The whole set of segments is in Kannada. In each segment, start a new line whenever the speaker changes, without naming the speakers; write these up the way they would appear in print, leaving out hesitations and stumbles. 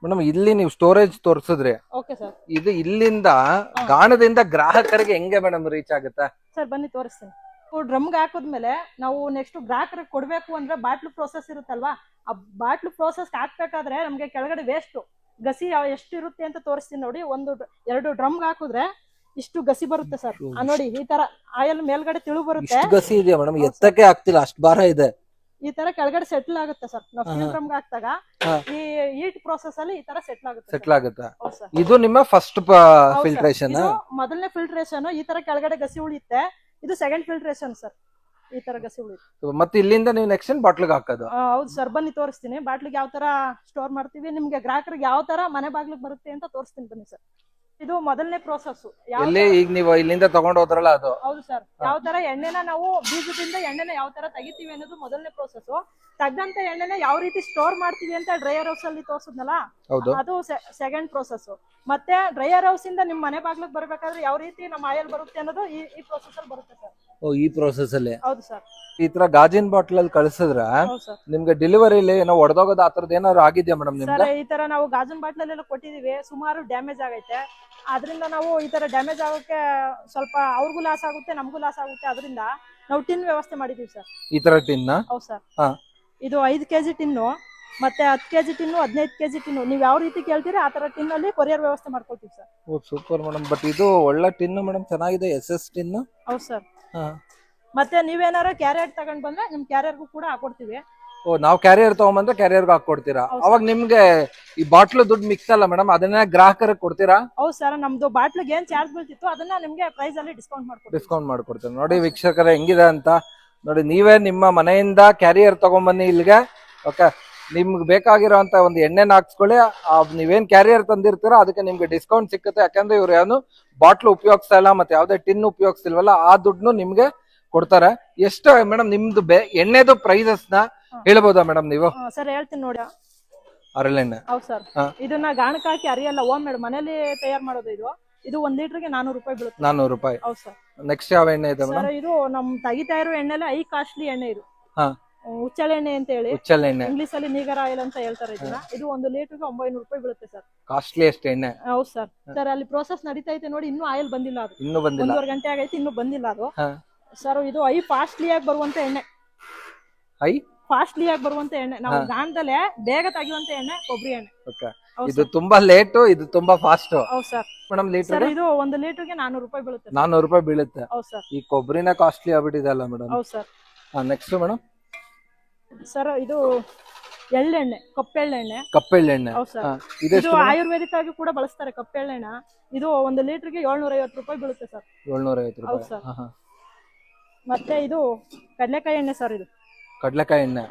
ಮೇಡಮ್ ಇಲ್ಲಿ ನೀವು ಸ್ಟೋರೇಜ್ ತೋರಿಸಿದ್ರಿ,
ಓಕೆ ಸರ್.
ಇದು ಇಲ್ಲಿಂದ ಗಾಣದಿಂದ ಗ್ರಾಹಕರಿಗೆ ಹೆಂಗೆ ಮೇಡಮ್ ರೀಚ್ ಆಗುತ್ತೆ?
ಸರ್ ಬನ್ನಿ ತೋರಿಸ್ತೀನಿ. ಡ್ರಮ್ಗೆ ಹಾಕಿದ್ಮೇಲೆ ನಾವು ನೆಕ್ಸ್ಟ್ ಗ್ರಾಹಕರಿಗೆ ಕೊಡ್ಬೇಕು ಅಂದ್ರೆ ಬಾಟ್ಲು ಪ್ರೋಸೆಸ್ ಇರುತ್ತಲ್ವಾ, ಆ ಬಾಟ್ಲು ಪ್ರೋಸೆಸ್ ಹಾಕ್ಬೇಕಾದ್ರೆ ನಮ್ಗೆ ಕೆಳಗಡೆ ವೇಸ್ಟ್ ಗಸಿ ಎಷ್ಟು ಇರುತ್ತೆ ಅಂತ ತೋರಿಸ್ತೀನಿ ನೋಡಿ. 2 ಡ್ರಮ್ಗೆ ಹಾಕಿದ್ರೆ ಇಷ್ಟು ಗಸಿ ಬರುತ್ತೆ ಸರ್. ನೋಡಿ ಈ ತರ ಆಯಿಲ್ ಮೇಲ್ಗಡೆ ತಿಳು ಬರುತ್ತೆ.
ಗಸಿ ಇದೆಯಾ ಮೇಡಮ್? ಎತ್ತಕ್ಕೆ ಆಗ್ತಿಲ್ಲ, ಅಷ್ಟು ಭಾರ ಇದೆ.
ಈ ತರ ಕೆಳಗಡೆ ಸೆಟ್ಲ್ ಆಗುತ್ತೆ ಸರ್. ನಾವು ಫಿಲ್ ಡ್ರಮ್ಗೆ ಹಾಕ್ದಾಗ ಈ ಹೀಟ್ ಪ್ರೋಸೆಸ್ ಅಲ್ಲಿ ಈ ತರ ಸೆಟ್ಲ್ ಆಗುತ್ತೆ.
ಇದು ನಿಮ್ಮ ಫಸ್ಟ್ ಫಿಲ್ಟ್ರೇಷನ್,
ಮೊದಲನೇ ಫಿಲ್ಟ್ರೇಷನ್. ಈ ತರ ಕೆಳಗಡೆ ಗಸಿ ಉಳಿಯುತ್ತೆ. ಇದು ಸೆಕೆಂಡ್ ಫಿಲ್ಟ್ರೇಷನ್ ಸರ್. ಈ ತರ ಗಸಿ ಉಳಿಯುತ್ತೆ.
ಮತ್ತೆ ಇಲ್ಲಿಂದ ನೀವು ನೆಕ್ಸ್ಟ್ ಬಾಟ್ಲಿಗೆ ಹಾಕೋದು?
ಹೌದು ಸರ್, ಬನ್ನಿ ತೋರಿಸ್ತೀನಿ. ಬಾಟ್ಲಿಗೆ ಯಾವ ತರ ಸ್ಟೋರ್ ಮಾಡ್ತೀವಿ, ನಿಮ್ಗೆ ಗ್ರಾಹಕರಿಗೆ ಯಾವ ತರ ಮನೆ ಬಾಗ್ಲಿಗೆ ಬರುತ್ತೆ ಅಂತ ತೋರಿಸ್ತೀನಿ ಬನ್ನಿ ಸರ್. ಇದು ಮೊದಲನೇ ಪ್ರೋಸೆಸ್.
ಈಗ ನೀವು ಇಲ್ಲಿಂದ ತಗೊಂಡು ಹೋದ್ರಲ್ಲ ಅದು?
ಹೌದು ಸರ್. ಯಾವ ತರ ಎಣ್ಣೆನ ನಾವು ಬೀಜದಿಂದ ಎಣ್ಣೆನ ಯಾವ ತರ ತೆಗಿತೀವಿ ಅನ್ನೋದು ಮೊದಲನೇ ಪ್ರೋಸೆಸ್. ತೆಗ್ದಂತ ಎಣ್ಣೆನ ಯಾವ ರೀತಿ ಸ್ಟೋರ್ ಮಾಡ್ತೀವಿ ಅಂತ ಡ್ರೈಯರ್ ಹೌಸ್ ಅಲ್ಲಿ ತೋರ್ಸದ್ನಲ್ಲ, ಅದು ಸೆಕೆಂಡ್ ಪ್ರೋಸೆಸ್. ಮತ್ತೆ ಡ್ರೈಯರ್ ಹೌಸ್ ಇಂದ ನಿಮ್ ಮನೆ ಬಾಗ್ಲಿಗೆ ಬರ್ಬೇಕಾದ್ರೆ ಯಾವ ರೀತಿ ನಮ್ಮ ಆಯಿಲ್ ಬರುತ್ತೆ ಅನ್ನೋದು ಈ ಪ್ರೋಸೆಸ್ ಅಲ್ಲಿ ಬರುತ್ತೆ ಸರ್.
ಈ ಪ್ರೋಸೆಸ್ ಅಲ್ಲಿ?
ಹೌದು ಸರ್.
ಈ ತರ ಗಾಜಿನ ಬಾಟ್ಲ್ ಅಲ್ಲಿ ಕಳಿಸಿದ್ರ ನಿಮ್ಗೆ ಡೆಲಿವರಿಲಿ ಏನೋ ಒಡೆದೋಗೋದು ಆತರದ್ ಏನಾದ್ರು ಆಗಿದ್ಯಾ ಮೇಡಮ್ ನಿಮ್ಗೆ?
ಈ ತರ ನಾವು ಗಾಜಿನ ಬಾಟ್ಲಲ್ಲೆಲ್ಲ ಕೊಟ್ಟಿದೀವಿ, ಸುಮಾರು ಡ್ಯಾಮೇಜ್ ಆಗೈತೆ. ಅದರಿಂದ ನಾವು ಈ ತರ ಡ್ಯಾಮೇಜ್ ಆಗೋಕೆ ಸ್ವಲ್ಪ ಅವ್ರಿಗೂ ಲಾಸ್ ಆಗುತ್ತೆ, ನಮಗೂ ಲಾಸ್ ಆಗುತ್ತೆ. ಅದರಿಂದ ನಾವು ಟಿನ್ ವ್ಯವಸ್ಥೆ ಮಾಡಿದೀವಿ ಸರ್. ಈ ತರ ಟಿನ್? ಹೌದು ಸರ್. ಇದು 5 kg ಟಿನ್ನು, ಮತ್ತೆ 10 kg ಟಿನ್ನು, 15 kg ಟಿನ್ನು. ನೀವ್ ಯಾವ ರೀತಿ ಕೇಳ್ತೀರಾ ಆ ತರ ಟಿನ್ ಅಲ್ಲಿ ಕೊರಿಯರ್ ವ್ಯವಸ್ಥೆ ಮಾಡ್ಕೊಳ್ತೀವಿ ಸರ್.
Super madam. ಬಟ್ ಇದು ಒಳ್ಳೆ ಟಿನ್ ಮೇಡಮ್, ಚೆನ್ನಾಗಿದೆ. SS tin?
ಹೌದು ಸರ್. ಮತ್ತೆ ನೀವೇನಾರ ಕ್ಯಾರಿಯರ್ ತಗೊಂಡ್ ಬಂದ್ರೆ ನಿಮ್ ಕ್ಯಾರಿಯರ್ಗೂ ಕೂಡ ಹಾಕೊಡ್ತೀವಿ.
ನಾವು ಕ್ಯಾರಿಯರ್ ತಗೊಂಡ್ಬಂದ್ರೆ ಕ್ಯಾರಿಯರ್ಗೆ ಹಾಕೊಡ್ತೀರಾ? ಅವಾಗ ನಿಮ್ಗೆ ಈ ಬಾಟ್ಲು ದುಡ್ಡು ಮಿಕ್ಸ್ ಅಲ್ಲ ಮೇಡಮ್, ಅದನ್ನ ಗ್ರಾಹಕರಿಗೆ ಕೊಡ್ತೀರಾ?
ಹೌದು ಸರ್. ನಮ್ದು ಬಾಟ್ಲಿಗೆ ಏನ್ ಚಾರ್ಜ್ ಬೀಳ್ತಿತ್ತು ಅದನ್ನ ನಿಮ್ಗೆ ಪ್ರೈಸ್ ಅಲ್ಲಿ ಡಿಸ್ಕೌಂಟ್ ಮಾಡ್ಕೊಡ್ತೀವಿ.
ನೋಡಿ ವೀಕ್ಷಕರೇ ಹೆಂಗಿದೆ ಅಂತ ನೋಡಿ. ನೀವೇ ನಿಮ್ಮ ಮನೆಯಿಂದ ಕ್ಯಾರಿಯರ್ ತಗೊಂಡ್ಬನ್ನಿ ಇಲ್ಲಿಗೆ. ಓಕೆ, ನಿಮ್ಗೆ ಬೇಕಾಗಿರೋಂತ ಒಂದು ಎಣ್ಣೆನ ಹಾಕ್ಸ್ಕೊಳ್ಳಿ. ನೀವೇನ್ ಕ್ಯಾರಿಯರ್ ತಂದಿರ್ತೀರೋ ಅದಕ್ಕೆ ನಿಮ್ಗೆ ಡಿಸ್ಕೌಂಟ್ ಸಿಕ್ಕುತ್ತೆ. ಯಾಕಂದ್ರೆ ಇವ್ರು ಏನು ಬಾಟ್ಲು ಉಪಯೋಗಿಸ್ತಾ ಇಲ್ಲ, ಮತ್ತೆ ಯಾವ್ದೇ ಟಿನ್ ಉಪಯೋಗಿಸ್ತಿಲ್ವಲ್ಲ, ಆ ದುಡ್ಡು ನಿಮ್ಗೆ ಕೊಡ್ತಾರೆ. ಎಷ್ಟು ಮೇಡಮ್ ನಿಮ್ದು ಎಣ್ಣೆದು ಪ್ರೈಸಸ್ ನ ಹೇಳ್ಬೋದಾ ಮೇಡಮ್ ನೀವು?
ಸರ್ ಹೇಳ್ತೀನಿ ನೋಡಿ.
ಹರಳೆಣ್ಣೆ?
ಹೌದು ಸರ್. ಇದನ್ನ ಗಾಣಕ್ಕೆ ಹಾಕಿ ಅರಿಯಲ್ಲ, ಹೋಮ್ ಮೇಡ್ ಮನೇಲಿ ತಯಾರು ಮಾಡೋದು. ಇದು 1 ಲೀಟರ್ಗೆ 400 ರೂಪಾಯಿ ಬೀಳುತ್ತೆ. 400 ರೂಪಾಯಿ? ಹೌದು ಸರ್.
ನೆಕ್ಸ್ಟ್ ಯಾವ ಎಣ್ಣೆ ಇದೆ ಮೇಡಮ್?
ಇದು ನಮ್ ತೆಗಿತಾ ಇರೋ ಎಣ್ಣೆಲ್ಲ ಕಾಸ್ಟ್ಲಿ ಎಣ್ಣೆ. ಇದು ಉಚ್ಚಳೆಣ್ಣೆ ಅಂತ ಹೇಳಿ, ಇಂಗ್ಲಿಷ್ ಅಲ್ಲಿ ನೀಗರ್ ಆಯಿಲ್ ಅಂತ ಹೇಳ್ತಾರೆ ಇದನ್ನ. ಇದು 1 ಲೀಟರ್ಗೆ 900 ರೂಪಾಯಿ ಬೀಳುತ್ತೆ ಸರ್.
ಕಾಸ್ಟ್ಲಿಯಸ್ಟ್ ಎಣ್ಣೆ?
ಹೌದು ಸರ್. ಸರ್ ಅಲ್ಲಿ ಪ್ರೋಸೆಸ್ ನಡೀತಾ ಐತೆ ನೋಡಿ, ಇನ್ನೂ ಆಯಿಲ್ ಬಂದಿಲ್ಲ. ಅದು
ಇನ್ನೂ ಬಂದಿಲ್ಲ,
1.5 ಗಂಟೆ ಆಗೈತೆ, ಇನ್ನೂ ಬಂದಿಲ್ಲ ಅದು ಸರ್. ಇದು ಫಾಸ್ಟ್ಲಿ ಆಗಿ ಬರುವಂತ ಎಣ್ಣೆ. ಫಾಸ್ಟ್ಲಿ ಆಗಿ ಬರುವಂತ ಎಣ್ಣೆ, ನಾವು ಗಾಣದಲ್ಲೇ ಬೇಗ ತೆಗೆಯುವಂತ ಎಣ್ಣೆ ಕೊಬ್ಬರಿ ಎಣ್ಣೆ.
ಇದು ತುಂಬಾ ಲೇಟು, ಇದು ತುಂಬಾ ಫಾಸ್ಟ್.
ಹೌದು ಸರ್.
ಮೇಡಮ್ ಲೀಟರ್
ಇದು 1 ಲೀಟರ್ಗೆ 400 ರೂಪಾಯಿ ಬೀಳುತ್ತೆ.
400 ರೂಪಾಯಿ ಬೀಳುತ್ತೆ?
ಹೌದು ಸರ್.
ಈ ಕೊಬ್ಬರಿನ ಕಾಸ್ಟ್ಲಿ ಆಗ್ಬಿಟ್ಟಿದೆ ಅಲ್ಲ ಮೇಡಮ್?
ಹೌದು ಸರ್.
Next madam?
ಸರ್ ಇದು ಎಳ್ಳೆಣ್ಣೆ, ಕಪ್ಪೆಳ್ಳೆಣ್ಣೆ.
ಕಪ್ಪೆಳ್ಳೆಣ್ಣೆ?
ಹೌದು ಸರ್. ಇದು ಆಯುರ್ವೇದಿಕ್ ಆಗಿ ಕೂಡ ಬಳಸ್ತಾರೆ ಕಪ್ಪೆಳ್ಳೆಣ್ಣೆ. ಇದು 1 ಲೀಟರ್ಗೆ 750 ರೂಪಾಯಿ ಬೀಳುತ್ತೆ ಸರ್.
750 ರೂಪಾಯಿ?
ಹೌದು ಸರ್. ಮತ್ತೆ ಇದು ಕಡಲೆಕಾಯಿ ಎಣ್ಣೆ ಸರ್. ಇದು
ಕಡಲೆಕಾಯಿ ಎಣ್ಣೆ?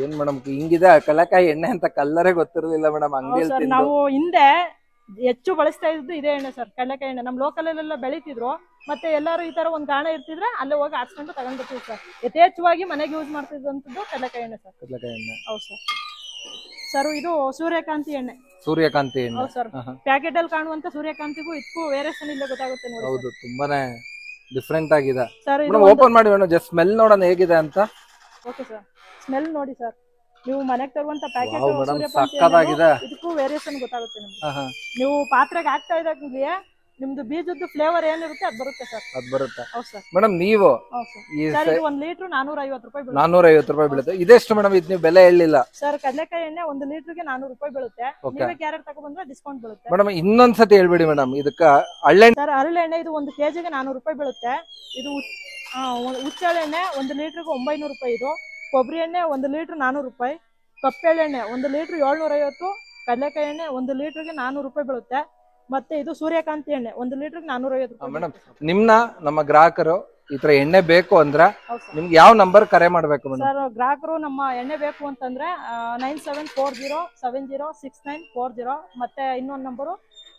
ಏನ್ ಮೇಡಮ್ ಹಿಂಗಿದೆ ಕಡಲೆಕಾಯಿ ಎಣ್ಣೆ ಅಂತ ಕಲ್ಲರೇ ಗೊತ್ತಿರಲಿಲ್ಲ ಮೇಡಮ್. ಹಂಗೆ
ನಾವು ಹಿಂದೆ ಹೆಚ್ಚು ಬಳಸ್ತಾ ಇದ್ದು ಇದೇ ಎಣ್ಣೆ ಸರ್, ಕಡಲೆಕಾಯಿ ಎಣ್ಣೆ. ನಮ್ ಲೋಕಲ್ ಅಲ್ಲೆಲ್ಲ ಬೆಳಿತಿದ್ರು, ಮತ್ತೆ ಎಲ್ಲಾರು ಈ ತರ ಒಂದ್ ಗಾಣ ಇರ್ತಿದ್ರೆ ಅಲ್ಲೇ ಹೋಗಿ ಹಾಕ್ಸ್ಕೊಂಡು ತಗೊಂಡ್ ಬರ್ತೀವಿ ಸರ್. ಯಥೇಚ್ಛವಾಗಿ ಮನೆಗೆ ಯೂಸ್ ಮಾಡ್ತಿದ್ದಂಥದ್ದು ಕಡಲೆಕಾಯಿ ಎಣ್ಣೆ ಸರ್.
ಕಡಲೆಕಾಯಿ ಎಣ್ಣೆ?
ಹೌದು ಸರ್. ಸರ್ ಇದು ಸೂರ್ಯಕಾಂತಿ ಎಣ್ಣೆ.
ಸೂರ್ಯಕಾಂತಿ ಎಣ್ಣೆ?
ಹೌದು ಸರ್. ಪ್ಯಾಕೆಟ್ ಅಲ್ಲಿ ಕಾಣುವಂತ ಸೂರ್ಯಕಾಂತಿಗೂ ಇದಕ್ಕೂ ವೇರಿಯೇಷನ್ ಇಲ್ಲೇ ಗೊತ್ತಾಗುತ್ತೆ ನೋಡಿ.
ಹೌದು, ತುಂಬಾನೇ ಡಿಫ್ರೆಂಟ್ ಆಗಿದೆ
ಸರ್.
ಓಪನ್ ಮಾಡಿ ಮೇಡಮ್, ಜಸ್ಟ್ ಸ್ಮೆಲ್ ನೋಡೋಣ ಹೇಗಿದೆ ಅಂತ.
Okay sir. ಸ್ಮೆಲ್ ನೋಡಿ ಸರ್. ನೀವು ಮನೆಗೆ ತರುವಂತ ಪ್ಯಾಕೆಟ್ ಇದಕ್ಕೂ ವೇರಿಯೇಷನ್ ಗೊತ್ತಾಗುತ್ತೆ ನಿಮ್ಗೆ. ನೀವು ಪಾತ್ರೆಗೆ ಹಾಕ್ತಾ ಇದ್ದಾಗಲೇ ನಿಮ್ದು ಬೀಜದ ಫ್ಲೇವರ್ ಏನಿರುತ್ತೆ ಅದು ಬರುತ್ತೆ ಸರ್. ಅದು ಬರುತ್ತೆ? ಹೌದು ಸರ್.
ಮೇಡಮ್ ನೀವು
1 ಲೀಟರ್ 450 ರೂಪಾಯಿ ಬೀಳುತ್ತೆ.
450 ರೂಪಾಯಿ ಬೀಳುತ್ತೆ. ಇದೆಷ್ಟು ಮೇಡಮ್? ಇದು ನೀವು ಬೆಲೆ ಹೇಳಿಲ್ಲ
ಸರ್. ಕಡಲೆಕಾಯಿ ಎಣ್ಣೆ 1 ಲೀಟರ್ಗೆ 400 ರೂಪಾಯಿ ಬೀಳುತ್ತೆ. ನೀವೇ ಕ್ಯಾರೆಟ್ ತಗೊಂಡ್ಬಂದ್ರೆ ಡಿಸ್ಕೌಂಟ್ ಬೀಳುತ್ತೆ.
ಮೇಡಮ್ ಇನ್ನೊಂದ್ಸತಿ ಹೇಳ್ಬಿಡಿ ಮೇಡಮ್. ಇದಕ್ಕ ಹರಳೆಣ್ಣೆ
ಸರ್, ಹರಳೆಣ್ಣೆ ಇದು 1 kgಗೆ 400 ರೂಪಾಯಿ ಬೀಳುತ್ತೆ. ಇದು ಉಚ್ಚಳೆಣ್ಣೆ 1 ಲೀಟರ್ಗೆ 900 ರೂಪಾಯಿ. ಇದು ಕೊಬ್ಬರಿ ಎಣ್ಣೆ 1 ಲೀಟರ್ 400 ರೂಪಾಯಿ. ಕಪ್ಪೆಳ್ಳೆಣ್ಣೆ 1 ಲೀಟರ್ 750. ಕಡಲೆಕಾಯಿ ಎಣ್ಣೆ 1 ಲೀಟರ್ಗೆ 400 ರೂಪಾಯಿ ಬೀಳುತ್ತೆ. ಮತ್ತೆ ಇದು ಸೂರ್ಯಕಾಂತಿ ಎಣ್ಣೆ 1 ಲೀಟರ್ಗೆ 450 ರೂಪಾಯಿ.
ಮೇಡಮ್ ನಮ್ಮ ಗ್ರಾಹಕರು ಈ ತರ ಎಣ್ಣೆ ಬೇಕು ಅಂದ್ರೆ ನಿಮ್ಗೆ ಯಾವ ನಂಬರ್ ಕರೆ ಮಾಡ್ಬೇಕು
ಸರ್? ಗ್ರಾಹಕರು ನಮ್ಮ ಎಣ್ಣೆ ಬೇಕು ಅಂತಂದ್ರೆ 9740706940. ಮತ್ತೆ ಇನ್ನೊಂದು ನಂಬರು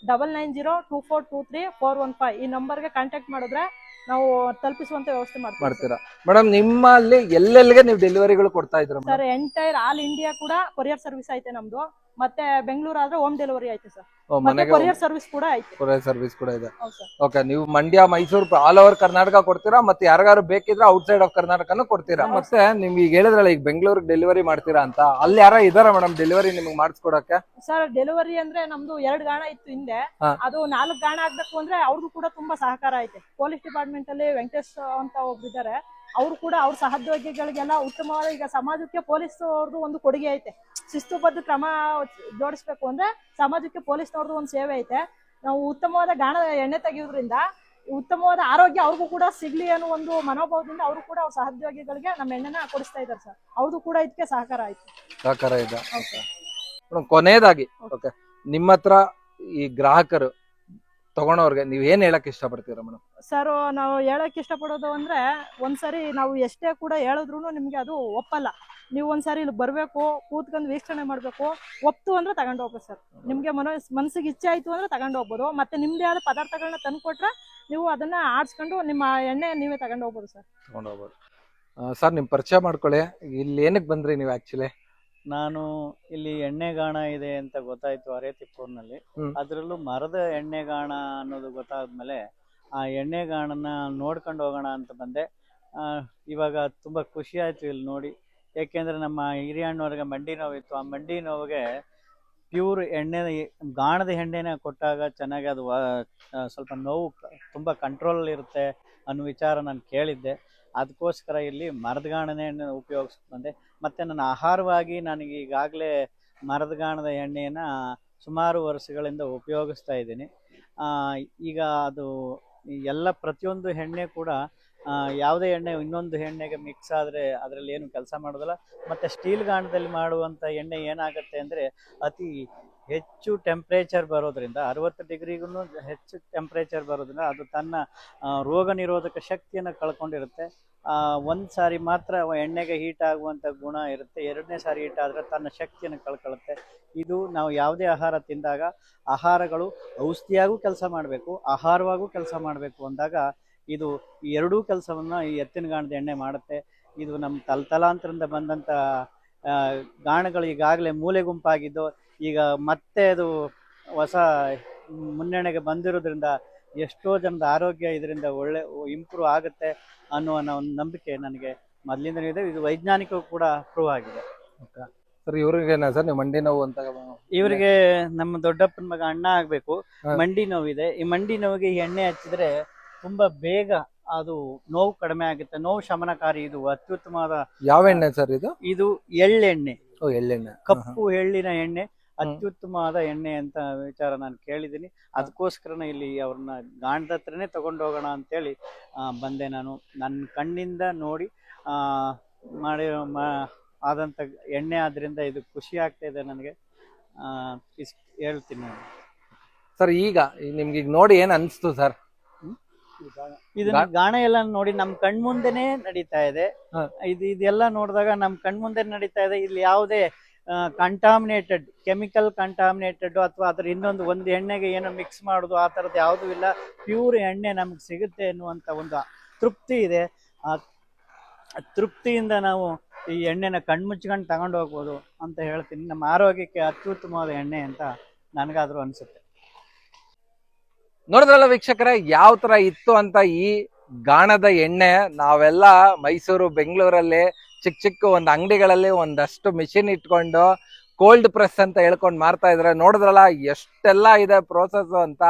9902423415. ಈ ನಂಬರ್ಗೆ ಕಾಂಟ್ಯಾಕ್ಟ್ ಮಾಡಿದ್ರೆ ನಾವು ತಲುಪಿಸುವಂತ ವ್ಯವಸ್ಥೆ ಮಾಡ್ತೀರಾ.
ಮೇಡಮ್ ನಿಮ್ಮಲ್ಲಿ ಎಲ್ಲೆಲ್ಲಿಗೆ ನೀವು ಡೆಲಿವರಿಗಳು ಕೊಡ್ತಾ ಇದ್ರ
ಸರ್? ಎಂಟೈರ್ ಆಲ್ ಇಂಡಿಯಾ ಕೂಡ ಕೊರಿಯರ್ ಸರ್ವಿಸ್ ಐತೆ ನಮ್ದು. ಮತ್ತೆ ಬೆಂಗಳೂರು ಆದ್ರೆ ಹೋಮ್ ಡೆಲಿವರಿ ಐತೆ ಸರ್. ಮತ್ತೆ
ಮನೆಗೆ
ಕೊರಿಯರ್ ಸರ್ವಿಸ್ ಕೂಡ ಐತೆ.
ಕೊರಿಯರ್ ಸರ್ವಿಸ್ ಕೂಡ ಇದೆ.
ಹೌದು ಸರ್.
ಓಕೆ, ನೀವು ಮಂಡ್ಯ, ಮೈಸೂರು ಆಲ್ ಓವರ್ ಕರ್ನಾಟಕ ಕೊಡ್ತೀರಾ, ಮತ್ತೆ ಯಾರಿಗಾರು ಬೇಕಿದ್ರೆ ಔಟ್ಸೈಡ್ ಆಫ್ ಕರ್ನಾಟಕನು ಕೊಡ್ತೀರಾ. ಮತ್ತೆ ನಿಮ್ಗೆ ಈಗ ಹೇಳಿದ್ರಲ್ಲ ಈಗ ಬೆಂಗಳೂರಿಗೆ ಡೆಲಿವರಿ ಮಾಡ್ತೀರಾ ಅಂತ, ಅಲ್ಲಿ ಯಾರ ಇದಾರ ಮೇಡಮ್ ಡೆಲಿವರಿ ನಿಮ್ಗೆ ಮಾಡಿಸ್ಕೊಡಕ್ಕೆ?
ಸರ್ ಡೆಲಿವರಿ ಅಂದ್ರೆ ನಮ್ದು 2 ಗಾಣ ಇತ್ತು ಹಿಂದೆ, ಅದು 4 ಗಾಣ ಆಗ್ಬೇಕು ಅಂದ್ರೆ ಅವ್ರಿಗೂ ಕೂಡ ತುಂಬಾ ಸಹಕಾರ ಐತೆ. ಪೊಲೀಸ್ ಡಿಪಾರ್ಟ್ಮೆಂಟ್ ಅಲ್ಲಿ ವೆಂಕಟೇಶ್ ಅಂತ ಒಬ್ರಿದ್ದಾರೆ, ಅವ್ರು ಕೂಡ ಅವ್ರ ಸಹೋದ್ಯೋಗಿಗಳಿಗೆಲ್ಲ ಉತ್ತಮವಾದ, ಈಗ ಸಮಾಜಕ್ಕೆ ಪೊಲೀಸ್ ಅವ್ರದ್ದು ಒಂದು ಕೊಡುಗೆ ಐತೆ. ಶಿಸ್ತುಬದ್ಧ ಕ್ರಮ ಜೋಡಿಸ್ಬೇಕು ಅಂದ್ರೆ ಸಮಾಜಕ್ಕೆ ಪೊಲೀಸ್ನವ್ರದ್ದು ಒಂದು ಸೇವೆ ಐತೆ. ನಾವು ಉತ್ತಮವಾದ ಗಾಣದ ಎಣ್ಣೆ ತೆಗೆಯೋದ್ರಿಂದ ಉತ್ತಮವಾದ ಆರೋಗ್ಯ ಅವ್ರಿಗೂ ಕೂಡ ಸಿಗ್ಲಿ ಅನ್ನೋ ಒಂದು ಮನೋಭಾವದಿಂದ ಅವರು ಕೂಡ ಅವ್ರ ಸಹೋದ್ಯೋಗಿಗಳಿಗೆ ನಮ್ಮ ಎಣ್ಣೆನ ಕೊಡಿಸ್ತಾ ಇದ್ದಾರೆ ಸರ್. ಅವ್ರದ್ದು ಕೂಡ ಇದಕ್ಕೆ ಸಹಕಾರ ಆಯ್ತು.
ಸಹಕಾರ ಇದೆ. ಕೊನೆಯದಾಗಿ ಓಕೆ, ನಿಮ್ಮ ಹತ್ರ ಈ ಗ್ರಾಹಕರು ತಗೊಳೋರ್ಗೆ ನೀವ್ ಏನ್ ಹೇಳಕ್ ಇಷ್ಟಪಡ್ತೀರಾ ಮೇಡಮ್?
ಸರ್, ನಾವು ಹೇಳಕ್ ಇಷ್ಟಪಡೋದು ಅಂದ್ರೆ, ಒಂದ್ಸರಿ ನಾವು ಎಷ್ಟೇ ಕೂಡ ಹೇಳಿದ್ರು ನಿಮ್ಗೆ ಅದು ಒಪ್ಪಲ್ಲ. ನೀವು ಒಂದ್ಸರಿ ಇಲ್ಲಿ ಬರ್ಬೇಕು, ಕೂತ್ಕೊಂಡು ವೀಕ್ಷಣೆ ಮಾಡ್ಬೇಕು. ಒಪ್ತು ಅಂದ್ರೆ ತಗೊಂಡು ಹೋಗ್ಬೋದು ಸರ್. ನಿಮ್ಗೆ ಮನಸ್ಸಿಗೆ ಇಚ್ಛೆ ಆಯ್ತು ಅಂದ್ರೆ ತಗೊಂಡು ಹೋಗ್ಬೋದು. ಮತ್ತೆ ನಿಮ್ದೇ ಆದ ಪದಾರ್ಥಗಳನ್ನ ತಂದು ಕೊಟ್ರೆ ನೀವು ಅದನ್ನ ಆಡ್ಸ್ಕೊಂಡು ನಿಮ್ಮ ಎಣ್ಣೆ ನೀವೇ ತಗೊಂಡು ಹೋಗ್ಬೋದು ಸರ್.
ತಗೊಂಡು ಹೋಗ್ಬೋದು. ಸರ್, ನಿಮ್ ಪರಿಚಯ ಮಾಡ್ಕೊಳ್ಳಿ. ಇಲ್ಲಿ ಏನಕ್ಕೆ ಬಂದ್ರಿ ನೀವು ಆಕ್ಚುಲಿ?
ನಾನು ಇಲ್ಲಿ ಎಣ್ಣೆಗಾಣ ಇದೆ ಅಂತ ಗೊತ್ತಾಯ್ತು ಅರೇತಿಪ್ಪೂರ್ನಲ್ಲಿ. ಅದ್ರಲ್ಲೂ ಮರದ ಎಣ್ಣೆಗಾಣ ಅನ್ನೋದು ಗೊತ್ತಾದ್ಮೇಲೆ ಆ ಎಣ್ಣೆಗಾಣನ ನೋಡ್ಕೊಂಡು ಹೋಗೋಣ ಅಂತ ಬಂದೆ. ಇವಾಗ ತುಂಬಾ ಖುಷಿ ಆಯ್ತು ಇಲ್ಲಿ ನೋಡಿ. ಯಾಕೆಂದ್ರೆ ನಮ್ಮ ಹಿರಿಯಣ್ಣವ್ರಿಗೆ ಮಂಡಿ ನೋವಿತ್ತು. ಆ ಮಂಡಿ ನೋವಿಗೆ ಪ್ಯೂರ್ ಎಣ್ಣೆ, ಗಾಣದ ಎಣ್ಣೆನ ಕೊಟ್ಟಾಗ ಚೆನ್ನಾಗಿ ಅದು ಸ್ವಲ್ಪ ನೋವು ತುಂಬಾ ಕಂಟ್ರೋಲ್ ಇರುತ್ತೆ ಅನ್ನೋ ವಿಚಾರ ನಾನು ಕೇಳಿದ್ದೆ. ಅದಕ್ಕೋಸ್ಕರ ಇಲ್ಲಿ ಮರದಗಾಣದ ಎಣ್ಣೆ ಉಪಯೋಗಿಸ್ಕೊಂಡು ಬಂದೆ. ಮತ್ತು ನನ್ನ ಆಹಾರವಾಗಿ ನನಗೆ ಈಗಾಗಲೇ ಮರದಗಾಣದ ಎಣ್ಣೆಯನ್ನು ಸುಮಾರು ವರ್ಷಗಳಿಂದ ಉಪಯೋಗಿಸ್ತಾ ಇದ್ದೀನಿ. ಈಗ ಅದು ಎಲ್ಲ ಪ್ರತಿಯೊಂದು ಎಣ್ಣೆ ಕೂಡ ಯಾವುದೇ ಎಣ್ಣೆ ಇನ್ನೊಂದು ಎಣ್ಣೆಗೆ ಮಿಕ್ಸ್ ಆದರೆ ಅದರಲ್ಲಿ ಏನು ಕೆಲಸ ಮಾಡೋದಿಲ್ಲ. ಮತ್ತು ಸ್ಟೀಲ್ ಗಾಣದಲ್ಲಿ ಮಾಡುವಂಥ ಎಣ್ಣೆ ಏನಾಗುತ್ತೆ ಅಂದರೆ ಅತಿ ಹೆಚ್ಚು ಟೆಂಪ್ರೇಚರ್ ಬರೋದ್ರಿಂದ, 60 ಡಿಗ್ರಿಗೂ ಹೆಚ್ಚು ಟೆಂಪ್ರೇಚರ್ ಬರೋದ್ರಿಂದ ಅದು ತನ್ನ ರೋಗ ನಿರೋಧಕ ಶಕ್ತಿಯನ್ನು ಕಳ್ಕೊಂಡಿರುತ್ತೆ. ಒಂದು ಸಾರಿ ಮಾತ್ರ ಎಣ್ಣೆಗೆ ಹೀಟ್ ಆಗುವಂಥ ಗುಣ ಇರುತ್ತೆ. 2ನೇ ಸಾರಿ ಹೀಟ್ ಆದರೆ ತನ್ನ ಶಕ್ತಿಯನ್ನು ಕಳ್ಕೊಳ್ಳುತ್ತೆ. ಇದು ನಾವು ಯಾವುದೇ ಆಹಾರ ತಿಂದಾಗ ಆಹಾರಗಳು ಔಷಧಿಯಾಗೂ ಕೆಲಸ ಮಾಡಬೇಕು, ಆಹಾರವಾಗೂ ಕೆಲಸ ಮಾಡಬೇಕು ಅಂದಾಗ ಇದು ಈ ಎರಡೂ ಕೆಲಸವನ್ನು ಈ ಎತ್ತಿನ ಗಾಣದ ಎಣ್ಣೆ ಮಾಡುತ್ತೆ. ಇದು ನಮ್ಮ ತಲತಲಾಂತರದಿಂದ ಬಂದಂಥ ಗಾಣಗಳು ಈಗಾಗಲೇ ಮೂಲೆ ಗುಂಪಾಗಿದ್ದು ಈಗ ಮತ್ತೆ ಅದು ಹೊಸ ಮುನ್ನಡೆಗೆ ಬಂದಿರೋದ್ರಿಂದ ಎಷ್ಟೋ ಜನದ ಆರೋಗ್ಯ ಇದರಿಂದ ಒಳ್ಳೆ ಇಂಪ್ರೂವ್ ಆಗುತ್ತೆ ಅನ್ನೋ ಒಂದು ನಂಬಿಕೆ ನನಗೆ ಮೊದಲಿಂದಲೂ ಇದೆ. ಇದು ವೈಜ್ಞಾನಿಕ ಕೂಡ ಪ್ರೂವ್ ಆಗಿದೆ.
ಸರ್, ಇವ್ರಿಗೇನಾ ಸರ್ ನೀವು ಮಂಡಿ ನೋವು ಅಂತ?
ಇವರಿಗೆ ನಮ್ಮ ದೊಡ್ಡಪ್ಪನ ಮಗ ಅಣ್ಣ ಆಗ್ಬೇಕು, ಮಂಡಿ ನೋವಿದೆ. ಈ ಮಂಡಿ ನೋವಿಗೆ ಈ ಎಣ್ಣೆ ಹಚ್ಚಿದ್ರೆ ತುಂಬಾ ಬೇಗ ಅದು ನೋವು ಕಡಿಮೆ ಆಗುತ್ತೆ, ನೋವು ಶಮನಕಾರಿ. ಇದು ಅತ್ಯುತ್ತಮವಾದ.
ಯಾವ ಎಣ್ಣೆ ಸರ್ ಇದು?
ಇದು ಎಳ್ಳೆಣ್ಣೆ.
ಎಳ್ಳೆಣ್ಣೆ,
ಕಪ್ಪು ಎಳ್ಳಿನ ಎಣ್ಣೆ, ಅತ್ಯುತ್ತಮವಾದ ಎಣ್ಣೆ ಅಂತ ವಿಚಾರ ನಾನು ಕೇಳಿದ್ದೀನಿ. ಅದಕ್ಕೋಸ್ಕರನೇ ಇಲ್ಲಿ ಅವ್ರನ್ನ ಗಾಣದ ಹತ್ರನೇ ತಗೊಂಡು ಹೋಗೋಣ ಅಂತೇಳಿ ಬಂದೆ. ನಾನು ನನ್ನ ಕಣ್ಣಿಂದ ನೋಡಿ ಮಾಡಿ ಆದಂಥ ಎಣ್ಣೆ ಆದ್ರಿಂದ ಇದು ಖುಷಿ ಆಗ್ತಾ ಇದೆ ನನಗೆ. ಇಷ್ಟು ಹೇಳ್ತೀನಿ ನಾನು.
ಸರ್, ಈಗ ನಿಮ್ಗೆ ಈಗ ನೋಡಿ ಏನ್ ಅನ್ಸ್ತು ಸರ್?
ಇದನ್ನ ಗಾಣ ಎಲ್ಲ ನೋಡಿ ನಮ್ ಕಣ್ಮುಂದೆನೆ ನಡೀತಾ ಇದೆ. ಇದೆಲ್ಲ ನೋಡಿದಾಗ ನಮ್ ಕಣ್ಮುಂದೆ ನಡೀತಾ ಇದೆ. ಇಲ್ಲಿ ಯಾವುದೇ ಕಂಟಾಮಿನೇಟೆಡ್, ಕೆಮಿಕಲ್ ಕಂಟಾಮಿನೇಟೆಡ್ ಅಥವಾ ಅದ್ರ ಇನ್ನೊಂದು ಒಂದು ಎಣ್ಣೆಗೆ ಏನೋ ಮಿಕ್ಸ್ ಮಾಡೋದು ಆ ಥರದ್ದು ಯಾವುದೂ ಇಲ್ಲ. ಪ್ಯೂರ್ ಎಣ್ಣೆ ನಮ್ಗೆ ಸಿಗುತ್ತೆ ಎನ್ನುವಂಥ ಒಂದು ತೃಪ್ತಿ ಇದೆ. ಆ ತೃಪ್ತಿಯಿಂದ ನಾವು ಈ ಎಣ್ಣೆನ ಕಣ್ಮುಚ್ಕೊಂಡು ತಗೊಂಡು ಹೋಗ್ಬೋದು ಅಂತ ಹೇಳ್ತೀನಿ. ನಮ್ಮ ಆರೋಗ್ಯಕ್ಕೆ ಅತ್ಯುತ್ತಮವಾದ ಎಣ್ಣೆ ಅಂತ ನನಗಾದ್ರೂ ಅನ್ಸುತ್ತೆ.
ನೋಡಿದ್ರಲ್ಲ ವೀಕ್ಷಕರೇ, ಯಾವ ತರ ಇತ್ತು ಅಂತ ಈ ಗಾಣದ ಎಣ್ಣೆ. ನಾವೆಲ್ಲ ಮೈಸೂರು, ಬೆಂಗಳೂರಲ್ಲಿ ಚಿಕ್ಕ ಚಿಕ್ಕ ಒಂದು ಅಂಗಡಿಗಳಲ್ಲಿ ಒಂದಷ್ಟು ಮಿಷಿನ್ ಇಟ್ಕೊಂಡು ಕೋಲ್ಡ್ ಪ್ರೆಸ್ ಅಂತ ಹೇಳ್ಕೊಂಡು ಮಾರ್ತಾ ಇದ್ರೆ. ನೋಡಿದ್ರಲ್ಲ ಎಷ್ಟೆಲ್ಲ ಇದೆ ಪ್ರೋಸೆಸ್ ಅಂತ.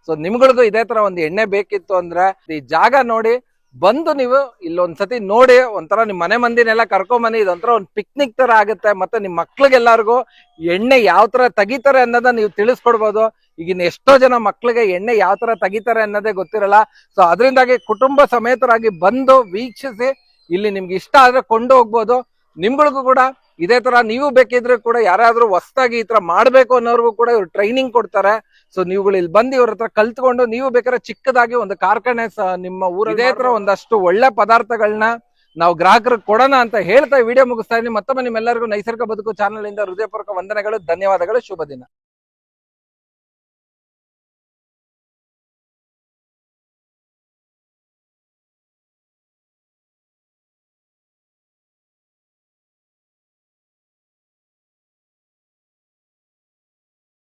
ಸೊ ನಿಮ್ಗಳಿಗೂ ಇದೇ ತರ ಒಂದು ಎಣ್ಣೆ ಬೇಕಿತ್ತು ಅಂದ್ರೆ ಈ ಜಾಗ ನೋಡಿ ಬಂದು ನೀವು ಇಲ್ಲೊಂದ್ಸತಿ ನೋಡಿ, ಒಂಥರ ನಿಮ್ ಮನೆ ಮಂದಿನೆಲ್ಲ ಕರ್ಕೊಂಬನ್ನಿ. ಇದೊಂಥರ ಒಂದು ಪಿಕ್ನಿಕ್ ತರ ಆಗುತ್ತೆ. ಮತ್ತೆ ನಿಮ್ ಮಕ್ಳಿಗೆಲ್ಲರಿಗೂ ಎಣ್ಣೆ ಯಾವ ತರ ತೆಗಿತಾರೆ ಅನ್ನೋದನ್ನ ನೀವು ತಿಳಿಸ್ಕೊಡ್ಬೋದು. ಈಗಿನ ಎಷ್ಟೋ ಜನ ಮಕ್ಳಿಗೆ ಎಣ್ಣೆ ಯಾವ ತರ ತೆಗಿತಾರೆ ಅನ್ನೋದೇ ಗೊತ್ತಿರಲ್ಲ. ಸೊ ಅದರಿಂದಾಗಿ ಕುಟುಂಬ ಸಮೇತರಾಗಿ ಬಂದು ವೀಕ್ಷಿಸಿ ಇಲ್ಲಿ ನಿಮ್ಗೆ ಇಷ್ಟ ಆದ್ರೆ ಕೊಂಡು ಹೋಗ್ಬೋದು. ನಿಮ್ಗಳಿಗೂ ಕೂಡ ಇದೇ ತರ ನೀವು ಬೇಕಿದ್ರೆ ಕೂಡ ಯಾರಾದ್ರೂ ಹೊಸದಾಗಿ ಈ ತರ ಮಾಡ್ಬೇಕು ಅನ್ನೋರ್ಗು ಕೂಡ ಇವ್ರು ಟ್ರೈನಿಂಗ್ ಕೊಡ್ತಾರೆ. ಸೊ ನೀವುಗಳು ಇಲ್ಲಿ ಬಂದು ಇವ್ರ ಹತ್ರ ಕಲ್ತ್ಕೊಂಡು ನೀವು ಬೇಕಾದ್ರೆ ಚಿಕ್ಕದಾಗಿ ಒಂದು ಕಾರ್ಖಾನೆ ನಿಮ್ಮ ಊರಲ್ಲಿ ಇದೇ ತರ ಒಂದಷ್ಟು ಒಳ್ಳೆ ಪದಾರ್ಥಗಳನ್ನ ನಾವು ಗ್ರಾಹಕರಿಗೆ ಕೊಡೋಣ ಅಂತ ಹೇಳ್ತಾ ವಿಡಿಯೋ ಮುಗಿಸ್ತಾ ಇದೀನಿ. ಮತ್ತೊಮ್ಮೆ ನಿಮ್ಮೆಲ್ಲರಿಗೂ ನೈಸರ್ಗಿಕ ಬದುಕು ಚಾನಲ್ ಇಂದ ಹೃದಯಪೂರ್ವಕ ವಂದನೆಗಳು, ಧನ್ಯವಾದಗಳು, ಶುಭ ದಿನ.